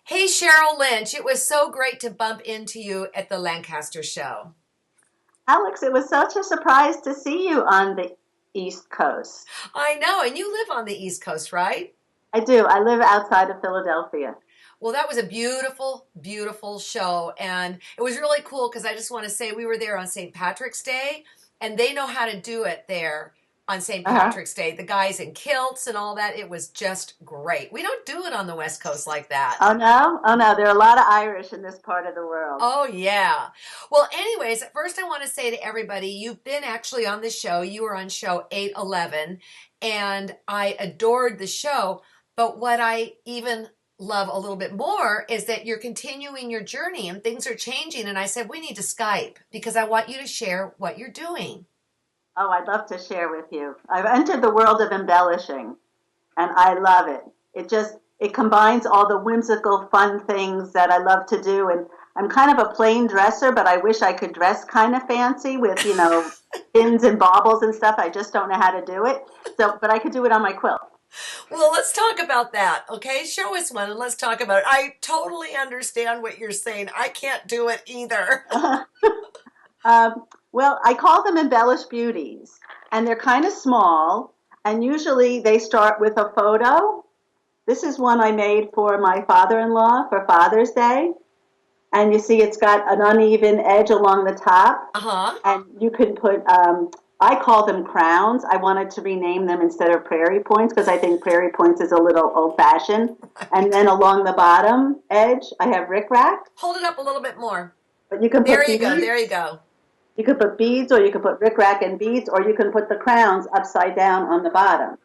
Hey, Cheryl Lynch, it was so great to bump into you at the Lancaster show. Alex, it was such a surprise to see you on the East Coast. I know, and you live on the East Coast, right? I do. I live outside of Philadelphia. Well, that was a beautiful, beautiful show. And it was really cool because I just want to say we were there on St. Patrick's Day, and they know how to do it there on St. Uh-huh. Patrick's Day. The guys in kilts and all that. It was just great. We don't do it on the West Coast like that. Oh no? Oh no, there are a lot of Irish in this part of the world. Oh, yeah. Well, anyways, first I want to say to everybody, you've been actually on the show. You were on show 811, and I adored the show. But what I even love a little bit more is that you're continuing your journey and things are changing. And I said, we need to Skype because I want you to share what you're doing. Oh, I'd love to share with you. I've entered the world of embellishing and I love it. It combines all the whimsical fun things that I love to do, and I'm kind of a plain dresser, but I wish I could dress kind of fancy with, pins and baubles and stuff. I just don't know how to do it. So, but I could do it on my quilt. Well, let's talk about that, okay? Show us one and let's talk about it. I totally understand what you're saying. I can't do it either. Well, I call them embellished beauties, and they're kind of small, and usually they start with a photo. This is one I made for my father-in-law for Father's Day, and you see it's got an uneven edge along the top, Uh-huh. and you can put, I call them crowns. I wanted to rename them instead of prairie points because I think prairie points is a little old-fashioned. And then along the bottom edge, I have rickrack, Hold it up a little bit more. but you can put There you go. beads. There you go. You could put beads, or you could put rickrack and beads, or you can put the crowns upside down on the bottom.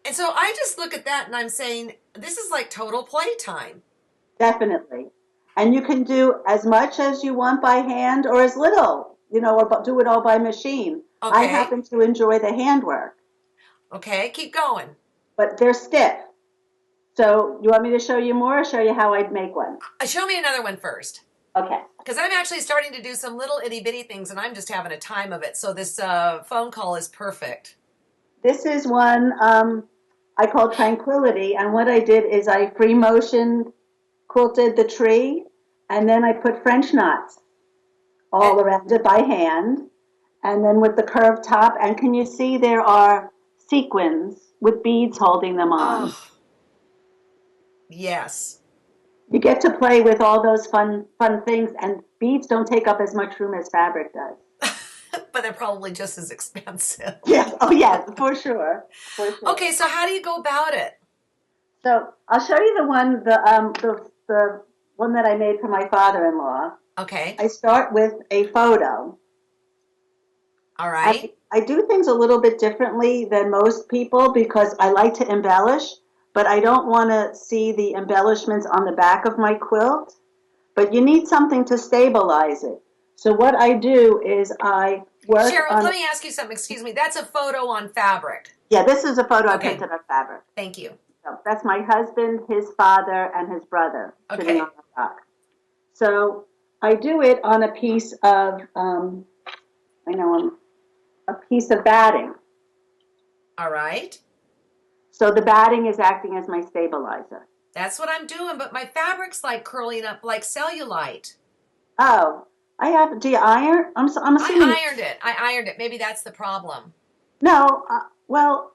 And so I just look at that and I'm saying, this is like total playtime. Definitely. And you can do as much as you want by hand or as little, or do it all by machine. I Okay. happen to enjoy the handwork, Okay. Keep going. but they're stiff. So you want me to show you more or show you how I'd make one? Show me another one first. Okay. Because I'm actually starting to do some little itty bitty things and I'm just having a time of it. So this phone call is perfect. This is one I call tranquility. And what I did is I free motion quilted the tree, and then I put French knots And, all around it by hand, and then with the curved top. And can you see there are sequins with beads holding them on? oh, yes. You get to play with all those fun things, and beads don't take up as much room as fabric does. But they're probably just as expensive. Yes, oh yes, for sure, for sure. Okay. So how do you go about it? So I'll show you the one that I made for my father-in-law. Okay. I start with a photo. All I, right. I do things a little bit differently than most people because I like to embellish, but I don't want to see the embellishments on the back of my quilt. But you need something to stabilize it. So what I do is I work Cheryl, on, let me ask you something. Excuse me. That's a photo on fabric. yeah, this is a photo I Okay. printed on fabric. Thank you. So that's my husband, his father, and his brother sitting on Okay. the rock. So I do it on a piece of, I know, a piece of batting. All right. So the batting is acting as my stabilizer. That's what I'm doing, but my fabric's like curling up like cellulite. Oh, do you iron? I'm assuming, I ironed it. I ironed it. Maybe that's the problem. no, well,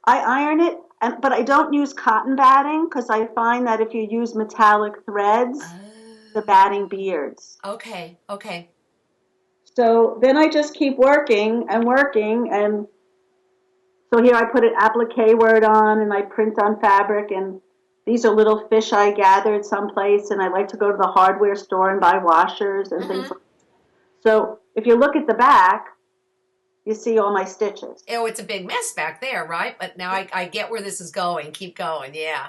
I iron it, but I don't use cotton batting because I find that if you use metallic threads, the batting Oh. beards. Okay. Okay. So then I just keep working and working, and so here I put an applique word on, and I print on fabric, and these are little fish I gathered someplace, and I like to go to the hardware store and buy washers and things Mm-hmm. like that. So if you look at the back, you see all my stitches. Oh, it's a big mess back there, right? But now I get where this is going. Keep going. Yeah.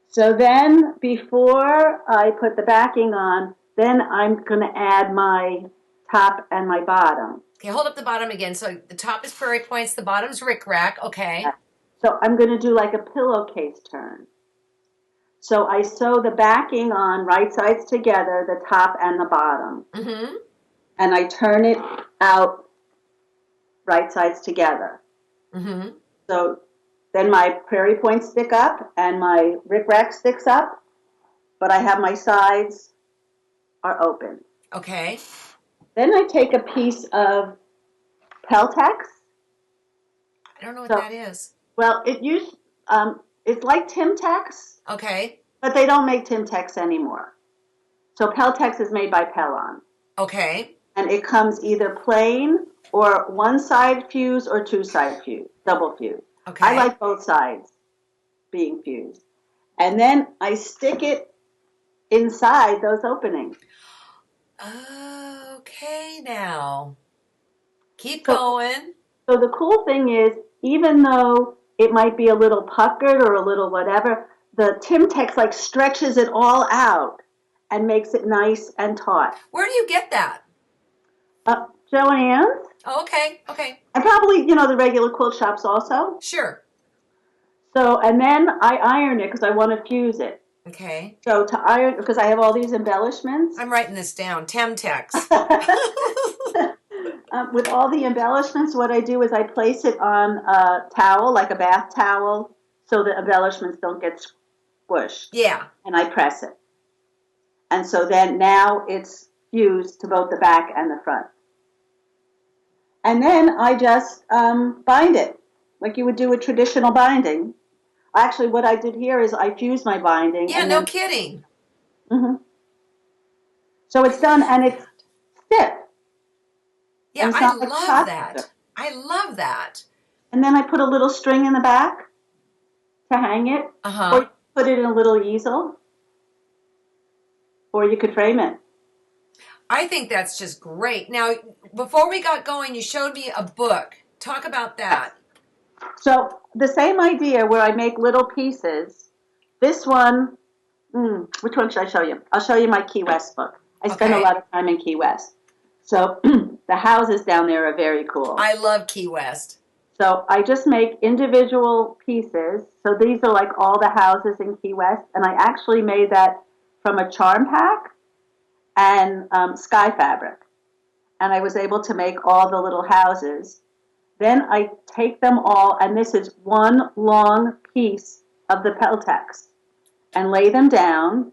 So then before I put the backing on, then I'm going to add my top and my bottom. Okay, hold up the bottom again. So the top is prairie points, the bottom's rickrack. Okay. So I'm going to do like a pillowcase turn. So I sew the backing on right sides together, the top and the bottom, Mm-hmm. and I turn it out right sides together. Mm-hmm. So then my prairie points stick up and my rickrack sticks up, but I have my sides are open. Okay. Then I take a piece of Peltex. I don't know what So, that is. well, it's like Timtex, Okay. but they don't make Timtex anymore. So Peltex is made by Pellon, Okay. and it comes either plain or one side fuse or two side fuse, double fuse. I Okay. like both sides being fused. And then I stick it inside those openings. Okay, now. Keep So, going. so the cool thing is, even though it might be a little puckered or a little whatever, the Timtex like stretches it all out and makes it nice and taut. Where do you get that? Joann's, Oh, okay. Okay. and probably, the regular quilt shops also. Sure. So, and then I iron it because I want to fuse it. Okay. So to iron, because I have all these embellishments. I'm writing this down. Temtex. With all the embellishments, what I do is I place it on a towel, like a bath towel, so the embellishments don't get squished. Yeah. And I press it. And so then now it's fused to both the back and the front. And then I just bind it, like you would do with traditional binding. Actually, what I did here is I fused my binding. Yeah, and no then, kidding. So it's done, and it's stiff. Yeah, And it's I not like love plastic. that. I love that. And then I put a little string in the back to hang it, or Uh-huh. you put it in a little easel, or you could frame it. I think that's just great. Now, before we got going, you showed me a book. Talk about that. So the same idea where I make little pieces. This one, which one should I show you? I'll show you my Key West book. I spend a Okay. lot of time in Key West. So the houses down there are very cool. I love Key West. So I just make individual pieces. So these are like all the houses in Key West. And I actually made that from a charm pack and sky fabric. And I was able to make all the little houses. Then I take them all, and this is one long piece of the Peltex, and lay them down,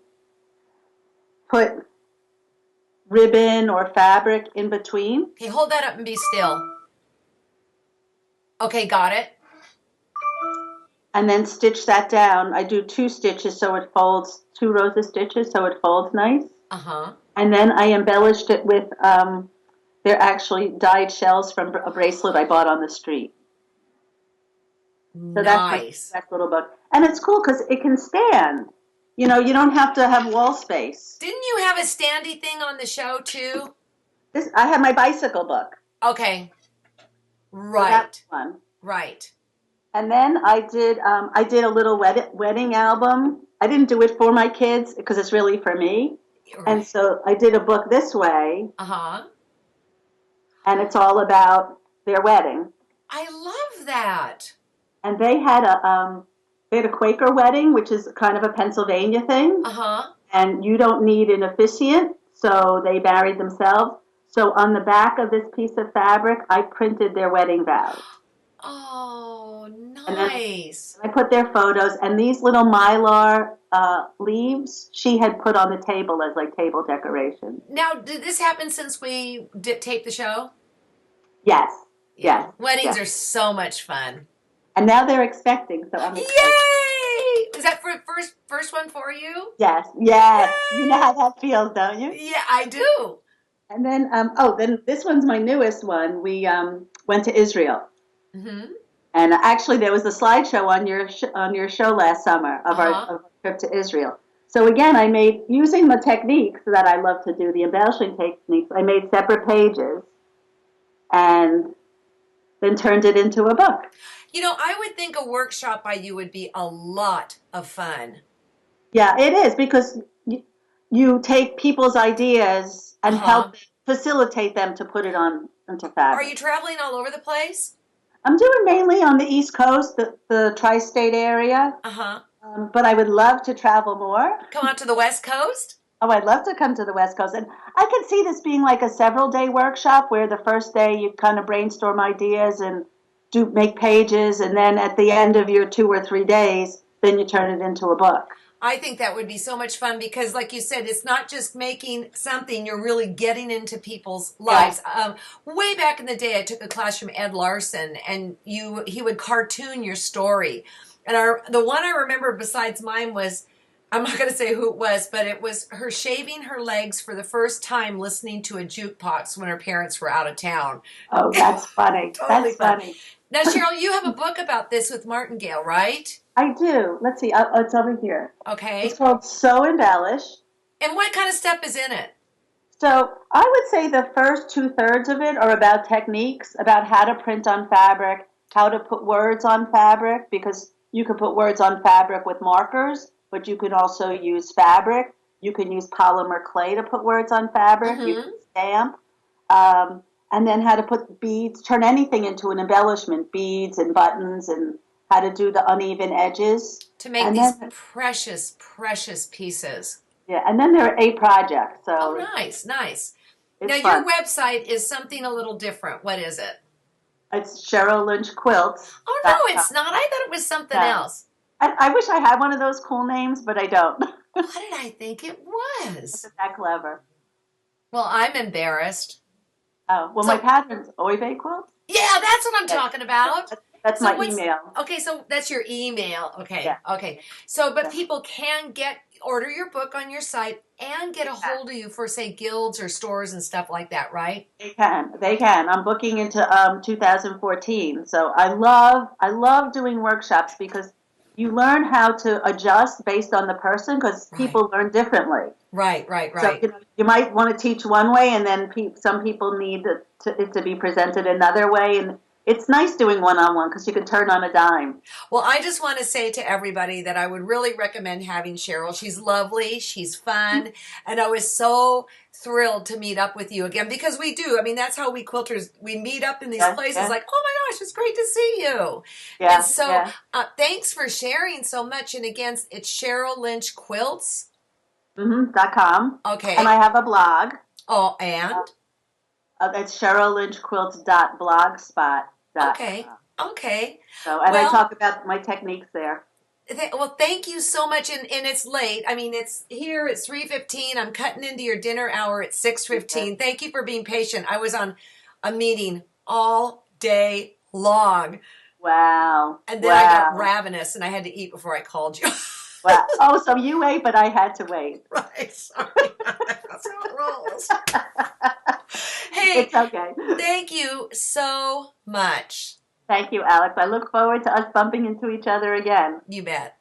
put ribbon or fabric in between. Okay, hold that up and be still. Okay, got it. And then stitch that down. I do 2 stitches so it folds, 2 rows of stitches so it folds nice. Uh-huh. And then I embellished it with, they're actually dyed shells from a bracelet I bought on the street. So Nice. that's little book. And it's cool because it can stand. You don't have to have wall space. Didn't you have a standy thing on the show too? I have my bicycle book. Okay. So Right. that's one. Right. And then I did a little wedding album. I didn't do it for my kids because it's really for me. And so I did a book this way, Uh-huh. and it's all about their wedding. I love that. And they had a Quaker wedding, which is kind of a Pennsylvania thing. Uh-huh. And you don't need an officiant, so they married themselves. So on the back of this piece of fabric, I printed their wedding vows. Oh, And then nice. I put their photos, and these little mylar leaves she had put on the table as like table decoration. Now, did this happen since we did tape the show? Yes, yes. Weddings yes. are so much fun. And now they're expecting, so I'm excited. Yay! Is that for first one for you? Yes, yes. Yay! You know how that feels, don't you? Yeah, I do. And then, then this one's my newest one. We went to Israel. Mm-hmm. And actually, there was a slideshow on your show last summer of our trip to Israel. So again, I made, using the techniques that I love to do, the embellishing techniques, I made separate pages and then turned it into a book. I would think a workshop by you would be a lot of fun. Yeah, it is, because you take people's ideas and help facilitate them to put it on into fabric. Are you traveling all over the place? I'm doing mainly on the East Coast, the tri-state area. Uh-huh. But I would love to travel more. Come out to the West Coast? Oh, I'd love to come to the West Coast. And I could see this being like a several-day workshop where the first day you kind of brainstorm ideas and make pages, and then at the end of your 2 or 3 days, then you turn it into a book. I think that would be so much fun because, like you said, it's not just making something, you're really getting into people's Yeah. lives. Way back in the day, I took a class from Ed Larson, and he would cartoon your story. And the one I remember besides mine was, I'm not going to say who it was, but it was her shaving her legs for the first time listening to a jukebox when her parents were out of town. Oh, that's funny. Totally That's fun. funny. Now, Cheryl, you have a book about this with Martingale, right? I do. Let's see. It's over here. It's Okay. called So Embellished. And what kind of stuff is in it? So I would say the first two-thirds of it are about techniques, about how to print on fabric, how to put words on fabric, because you can put words on fabric with markers, but you can also use fabric. You can use polymer clay to put words on fabric. You Mm-hmm. can stamp. And then how to put beads, turn anything into an embellishment, beads and buttons, and how to do the uneven edges. To make And these then, precious, precious pieces. yeah, and then there are 8 projects, Oh, so nice, nice. Now, it's your fun. website is something a little different. What is it? It's Cheryl Lynch Quilts. Oh, no, it's not. I thought it was something No. else. I wish I had one of those cool names, but I don't. What did I think it was? Isn't that clever? Well, I'm embarrassed. Oh, well, my So, pattern's Oive Quilt. yeah, that's what I'm Yes. talking about. That's So my what's email. okay? So that's your email. Okay, Yeah. okay. So, but Yeah. people can order your book on your site and get a hold of you for, say, guilds or stores and stuff like that, right? They can. They can. I'm booking into 2014. So I love doing workshops because you learn how to adjust based on the person because Right, people learn differently. right, right, So right. you might want to teach one way, and then some people need it to be presented another way. And it's nice doing one-on-one because you can turn on a dime. Well, I just want to say to everybody that I would really recommend having Cheryl. She's lovely, she's fun, and I was so thrilled to meet up with you again because we do. I mean, that's how we quilters we meet up in these Yeah, places. yeah, Like, oh my gosh, it's great to see you. And yeah, so, yeah. thanks for sharing so much. And again, it's Cheryl Lynch Quilts. .com. And I Okay. have a blog. Oh, and It's okay, CherylLynchQuilts.blogspot.com. okay. So, and I Well, talk about my techniques there. Well, thank you so much. And it's late. I mean, it's here. It's 3:15. I'm cutting into your dinner hour at 6:15. Thank you for being patient. I was on a meeting all day long, Wow, and then I got wow, ravenous, and I had to eat before I called you. wow. Oh, so you wait, but I had to wait. Right? Sorry. That's how it rolls. Hey, It's okay. thank you so much. Thank you, Alex. I look forward to us bumping into each other again. You bet.